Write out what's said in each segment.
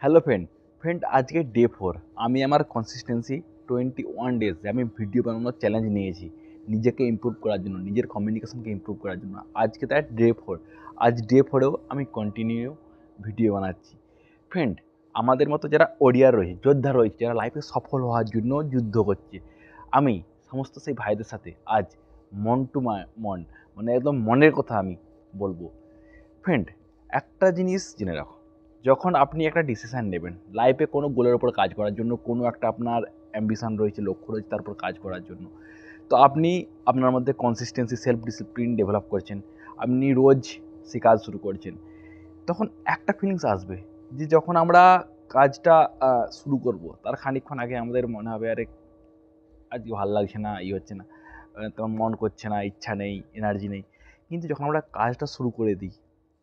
Hello friend আজকে day 4। আমি আমার কনসিস্টেন্সি 21 ডেজ আমি ভিডিও বানানোর চ্যালেঞ্জ নিয়েছি নিজেকে ইমপ্রুভ করার জন্য, নিজের কমিউনিকেশনকে ইমপ্রুভ করার জন্য। আজকে তার ডে 4। আজ ডে 4এও আমি কন্টিনিউ ভিডিও বানাচ্ছি। ফ্রেন্ড, আমাদের মতো যারা ওরিয়ার রয়েছে, যোদ্ধা রয়েছে, যারা লাইফে সফল হওয়ার জন্য যুদ্ধ করছে, আমি সমস্ত সেই ভাইদের সাথে আজ মন টু মন, মানে একদম মনের কথা আমি বলবো। ফ্রেন্ড, একটা জিনিস জেনে রাখো, যখন আপনি একটা ডিসিশান নেবেন লাইফে কোনো গোলের ওপর কাজ করার জন্য, কোনো একটা আপনার অ্যাম্বিশান রয়েছে, লক্ষ্য রয়েছে, তার উপর কাজ করার জন্য, তো আপনি আপনার মধ্যে কনসিস্টেন্সি, সেলফ ডিসিপ্লিন ডেভেলপ করছেন, আপনি রোজ সে কাজ শুরু করছেন, তখন একটা ফিলিংস আসবে যে যখন আমরা কাজটা শুরু করব তার খানিকক্ষণ আগে আমাদের মনে হবে আরে আজকে ভালো লাগছে না, হচ্ছে না, তেমন মন করছে না, ইচ্ছা নেই, এনার্জি নেই। কিন্তু যখন আমরা কাজটা শুরু করে দিই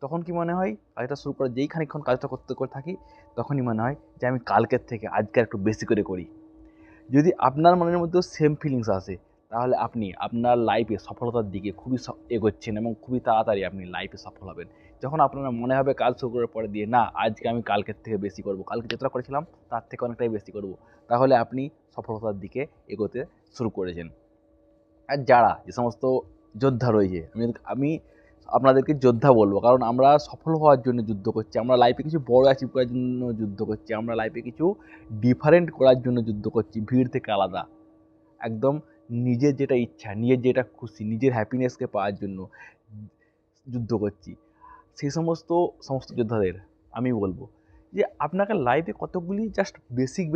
তখন কি মনে হয়, কাজটা শুরু করে যেই খানিকক্ষণ কাজটা করতে করে থাকি তখনই মনে হয় যে আমি কালকের থেকে আজকে একটু বেশি করে করি। যদি আপনার মনের মধ্যেও সেম ফিলিংস আসে তাহলে আপনি আপনার লাইফে সফলতার দিকে খুবই এগোচ্ছেন এবং খুবই তাড়াতাড়ি আপনি লাইফে সফল হবেন। যখন আপনার মনে হবে কাজ শুরু করার পরে দিয়ে না, আজকে আমি কালকের থেকে বেশি করব, কালকে যতটা করেছিলাম তার থেকে অনেকটাই বেশি করব, তাহলে আপনি সফলতার দিকে এগোতে শুরু করেছেন। আর যারা যে সমস্ত যোদ্ধা রয়েছে, আমি আমি আপনাদেরকে যোদ্ধা বলবো, কারণ আমরা সফল হওয়ার জন্য যুদ্ধ করছি, আমরা লাইফে কিছু বড় অ্যাচিভ করার জন্য যুদ্ধ করছি, আমরা লাইফে কিছু ডিফারেন্ট করার জন্য যুদ্ধ করছি, ভিড় থেকে আলাদা, একদম নিজের যেটা ইচ্ছা, নিজের যেটা খুশি, নিজের হ্যাপিনেসকে পাওয়ার জন্য যুদ্ধ করছি। সেই সমস্ত সমস্ত যোদ্ধাদের আমি বলবো যে আপনাকে লাইফে কতগুলি জাস্ট বেসিক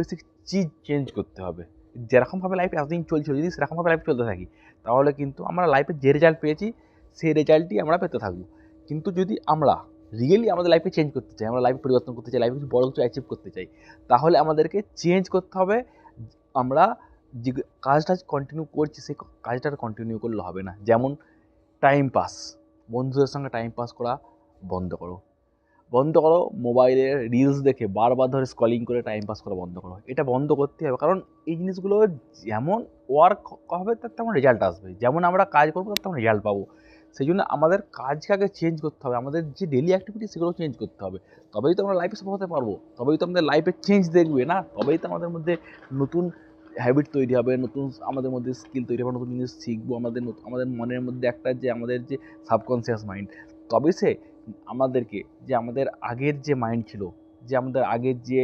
চিজ চেঞ্জ করতে হবে। যেরকমভাবে লাইফে এতদিন চলছিল যদি সেরকমভাবে লাইফ চলতে থাকি তাহলে কিন্তু আমরা লাইফে যে রেজাল্ট পেয়েছি সেই রেজাল্টই আমরা পেতে থাকবো। কিন্তু যদি আমরা রিয়েলি আমাদের লাইফে চেঞ্জ করতে চাই, আমরা লাইফ পরিবর্তন করতে চাই, লাইফে কিছু বড় কিছু অ্যাচিভ করতে চাই, তাহলে আমাদেরকে চেঞ্জ করতে হবে। আমরা যে কাজটা কন্টিনিউ করছি সেই কাজটা কন্টিনিউ করলে হবে না। যেমন টাইম পাস, বন্ধুদের সঙ্গে টাইম পাস করা বন্ধ করো, বন্ধ করো। মোবাইলে রিলস দেখে বারবার ধরে স্ক্রলিং করে টাইম পাস করা বন্ধ করো, এটা বন্ধ করতে হবে। কারণ এই জিনিসগুলো যেমন ওয়ার্ক হবে তার তেমন রেজাল্ট আসবে, যেমন আমরা কাজ করবো তার তেমন রেজাল্ট পাবো। সেই জন্য আমাদের কাজকে আগে চেঞ্জ করতে হবে, আমাদের যে ডেলি অ্যাক্টিভিটি সেগুলো চেঞ্জ করতে হবে, তবেই তো আমরা লাইফে সফল হতে পারবো, তবেই তো আমাদের লাইফে চেঞ্জ দেখবে না, তবেই তো আমাদের মধ্যে নতুন হ্যাবিট তৈরি হবে, নতুন আমাদের মধ্যে স্কিল তৈরি হবে, নতুন জিনিস শিখবো, আমাদের মনের মধ্যে একটা যে আমাদের যে সাবকনসিয়াস মাইন্ড, তবে সে আমাদেরকে, যে আমাদের আগের যে মাইন্ড ছিল, যে আমাদের আগের যে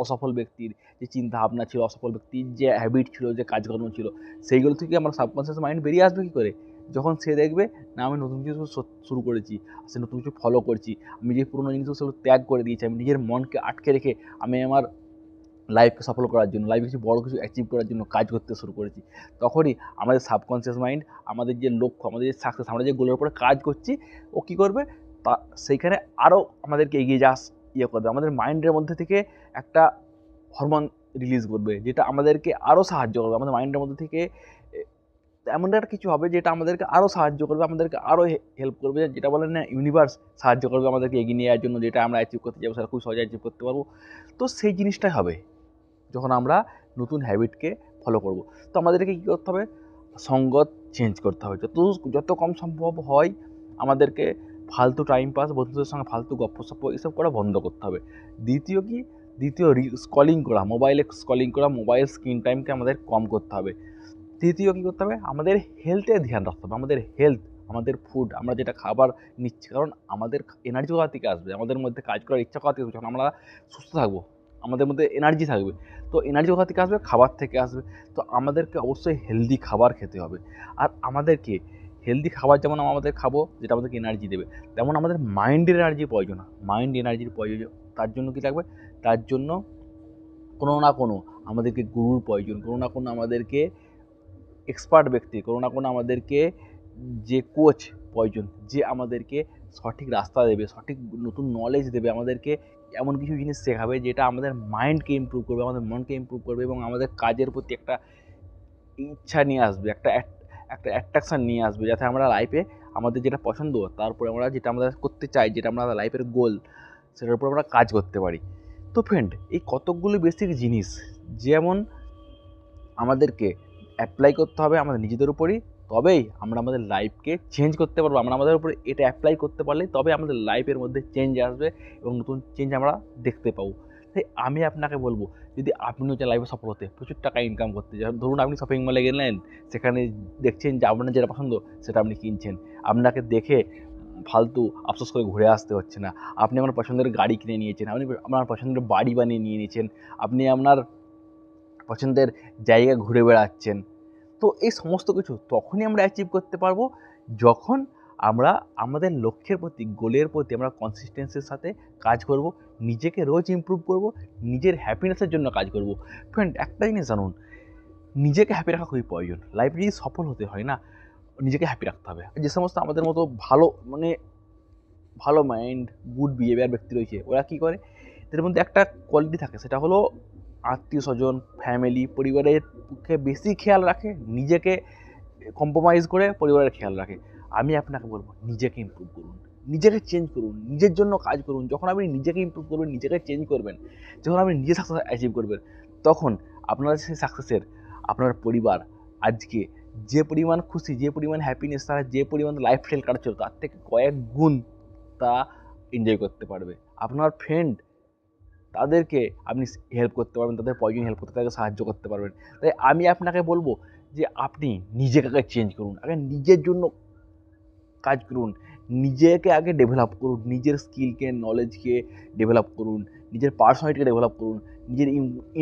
অসফল ব্যক্তির যে চিন্তা ভাবনা ছিল, অসফল ব্যক্তির যে হ্যাবিট ছিল, যে কাজকর্ম ছিল, সেইগুলো থেকে আমার সাবকনসিয়াস মাইন্ড বেরিয়ে আসবে কী করে? যখন সে দেখবে না আমি নতুন কিছু শুরু করেছি, সে নতুন কিছু ফলো করছি, আমি যে পুরোনো জিনিসগুলো সেগুলো ত্যাগ করে দিয়েছি, আমি নিজের মনকে আটকে রেখে আমি আমার লাইফকে সফল করার জন্য, লাইফে কিছু বড় কিছু অ্যাচিভ করার জন্য কাজ করতে শুরু করেছি, তখনই আমাদের সাবকনসিয়াস মাইন্ড, আমাদের যে লক্ষ্য, আমাদের যে সাকসেস, আমরা যে গোলের উপরে কাজ করছি, ও কী করবে, তা সেইখানে আরও আমাদেরকে এগিয়ে যাওয়া করবে। আমাদের মাইন্ডের মধ্যে থেকে একটা হরমোন রিলিজ করবে যেটা আমাদেরকে আরও সাহায্য করবে, আমাদের মাইন্ডের মধ্যে থেকে এমন একটা কিছু হবে যেটা আমাদেরকে আরও সাহায্য করবে, আমাদেরকে আরও হেল্প করবে, যেটা বলেন না ইউনিভার্স সাহায্য করবে আমাদেরকে এগিয়ে নিয়ে যাওয়ার জন্য, যেটা আমরা অ্যাচিভ করতে যাবো সেটা খুব সহজে অ্যাচিভ করতে পারবো। তো সেই জিনিসটাই হবে যখন আমরা নতুন হ্যাবিটকে ফলো করব। তো আমাদেরকে কী করতে হবে, সঙ্গত চেঞ্জ করতে হবে, যত কম সম্ভব হয় আমাদেরকে ফালতু টাইম পাস, বন্ধুদের সঙ্গে ফালতু গপ্পসপ্প এসব করা বন্ধ করতে হবে। দ্বিতীয় স্ক্রলিং করা, মোবাইলে স্ক্রলিং করা, মোবাইল স্ক্রিন টাইমকে আমাদের কম করতে হবে। তৃতীয় কী করতে হবে, আমাদের হেলথে ধ্যান রাখতে হবে। আমাদের হেলথ, আমাদের ফুড, আমরা যেটা খাবার নিচ্ছি, কারণ আমাদের এনার্জি কোথা থেকে আসবে, আমাদের মধ্যে কাজ করার ইচ্ছা কোথা থেকে আসবে, যখন আমরা সুস্থ থাকবো আমাদের মধ্যে এনার্জি থাকবে। তো এনার্জি কোথা থেকে আসবে, খাবার থেকে আসবে। তো আমাদেরকে অবশ্যই হেলদি খাবার খেতে হবে। আর আমাদেরকে হেলদি খাবার যেমন আমাদের খাবো যেটা আমাদেরকে এনার্জি দেবে, তেমন আমাদের মাইন্ডের এনার্জির প্রয়োজন। মাইন্ড এনার্জির প্রয়োজন, তার জন্য কী লাগবে, তার জন্য কোনো না কোনো আমাদেরকে গুরুর প্রয়োজন, কোনো না কোনো আমাদেরকে এক্সপার্ট ব্যক্তি, কোনো না কোনো আমাদেরকে যে কোচ প্রয়োজন, যে আমাদেরকে সঠিক রাস্তা দেবে, সঠিক নতুন নলেজ দেবে, আমাদেরকে এমন কিছু জিনিস শেখাবে যেটা আমাদের মাইন্ডকে ইমপ্রুভ করবে, আমাদের মনকে ইমপ্রুভ করবে এবং আমাদের কাজের প্রতি একটা ইচ্ছা নিয়ে আসবে, একটা অ্যাট্রাকশান নিয়ে আসবে, যাতে আমরা লাইফে আমাদের যেটা পছন্দ, তারপরে আমরা যেটা আমরা করতে চাই, যেটা আমরা লাইফের গোল, সেটার উপর আমরা কাজ করতে পারি। তো ফ্রেন্ড, এই কতকগুলো বেসিক জিনিস যেমন আমাদেরকে অ্যাপ্লাই করতে হবে আমাদের নিজেদের উপরই, তবেই আমরা আমাদের লাইফকে চেঞ্জ করতে পারবো। আমরা আমাদের উপরে এটা অ্যাপ্লাই করতে পারলে তবে আমাদের লাইফের মধ্যে চেঞ্জ আসবে এবং নতুন চেঞ্জ আমরা দেখতে পাবো। তাই আমি আপনাকে বলবো, যদি আপনিও চান লাইফে সফল হতে, প্রচুর টাকা ইনকাম করতে, যেমন ধরুন আপনি শপিং মলে গেলেন, সেখানে দেখছেন যে আপনার যেটা পছন্দ সেটা আপনি কিনছেন, আপনাকে দেখে ফালতু আফসোস করে ঘুরে আসতে হচ্ছে না। আপনি আপনার পছন্দের গাড়ি কিনে নিয়েছেন, আপনি আপনার পছন্দের বাড়ি বানিয়ে নিয়ে নিয়েছেন, আপনি আপনার পছন্দের জায়গায় ঘুরে বেড়াচ্ছেন। তো এই সমস্ত কিছু তখনই আমরা অ্যাচিভ করতে পারবো যখন আমরা আমাদের লক্ষ্যের প্রতি, গোলের প্রতি আমরা কনসিস্টেন্সির সাথে কাজ করব, নিজেকে রোজ ইমপ্রুভ করব, নিজের হ্যাপিনেসের জন্য কাজ করব। ফ্রেন্ড, একটা জিনিস জানুন, নিজেকে হ্যাপি রাখা খুবই প্রয়োজন। লাইফে যদি সফল হতে হয় না, নিজেকে হ্যাপি রাখতে হবে। যে সমস্ত আমাদের মতো ভালো ভালো মাইন্ড, গুড বিহেভিয়ার ব্যক্তি রয়েছে, ওরা কী করে, এদের মধ্যে একটা কোয়ালিটি থাকে, সেটা হলো আত্মীয় স্বজন, ফ্যামিলি, পরিবারের পক্ষে বেশি খেয়াল রাখে, নিজেকে কম্প্রোমাইজ করে পরিবারের খেয়াল রাখে। আমি আপনাকে বলবো, নিজেকে ইমপ্রুভ করুন, নিজেকে চেঞ্জ করুন, নিজের জন্য কাজ করুন। যখন আপনি নিজেকে ইমপ্রুভ করবেন, নিজেকে চেঞ্জ করবেন, যখন আপনি নিজে সাকসেস অ্যাচিভ করবেন, তখন আপনার সেই সাকসেসের আপনার পরিবার আজকে যে পরিমাণ খুশি, যে পরিমাণ হ্যাপিনেস, তারা যে পরিমাণ লাইফস্টাইল কাটাচ্ছিল তার থেকে কয়েক গুণ তা এনজয় করতে পারবে। আপনার ফ্রেন্ড, তাদেরকে আপনি হেল্প করতে পারবেন, তাদের প্রয়োজনে হেল্প করতে, তাদেরকে সাহায্য করতে পারবেন। তাই আমি আপনাকে বলবো যে আপনি নিজেকে আগে চেঞ্জ করুন, আগে নিজের জন্য কাজ করুন, নিজেকে আগে ডেভেলপ করুন, নিজের স্কিলকে, নলেজকে ডেভেলপ করুন, নিজের পার্সোনালিটিকে ডেভেলপ করুন, নিজের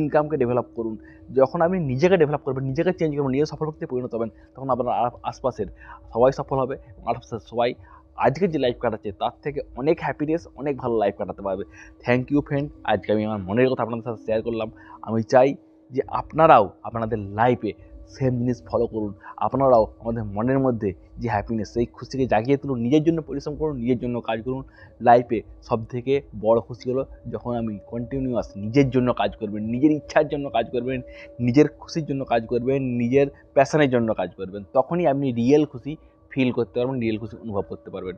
ইনকামকে ডেভেলপ করুন। যখন আপনি নিজেকে ডেভেলপ করবেন, নিজেকে চেঞ্জ করবেন, নিজের সফল ব্যক্তিতে পরিণত হবেন, তখন আপনার আশপাশের সবাই সফল হবে এবং আশপাশের সবাই আজকের যে লাইফ কাটাচ্ছে তার থেকে অনেক হ্যাপিনেস, অনেক ভালো লাইফ কাটাতে পারবে। থ্যাংক ইউ ফ্রেন্ড, আজকে আমি আমার মনের কথা আপনাদের সাথে শেয়ার করলাম। আমি চাই যে আপনারাও আপনাদের লাইফে সেম জিনিস ফলো করুন, আপনারাও আমাদের মনের মধ্যে যে হ্যাপিনেস, সেই খুশিকে জাগিয়ে তুলুন, নিজের জন্য পরিশ্রম করুন, নিজের জন্য কাজ করুন। লাইফে সবথেকে বড় খুশি হলো যখন আপনি কন্টিনিউয়াস নিজের জন্য কাজ করবেন, নিজের ইচ্ছার জন্য কাজ করবেন, নিজের খুশির জন্য কাজ করবেন, নিজের প্যাশনের জন্য কাজ করবেন, তখনই আপনি রিয়েল খুশি ফিল করতে পারবেন, রিয়েল খুশি অনুভব করতে পারবেন।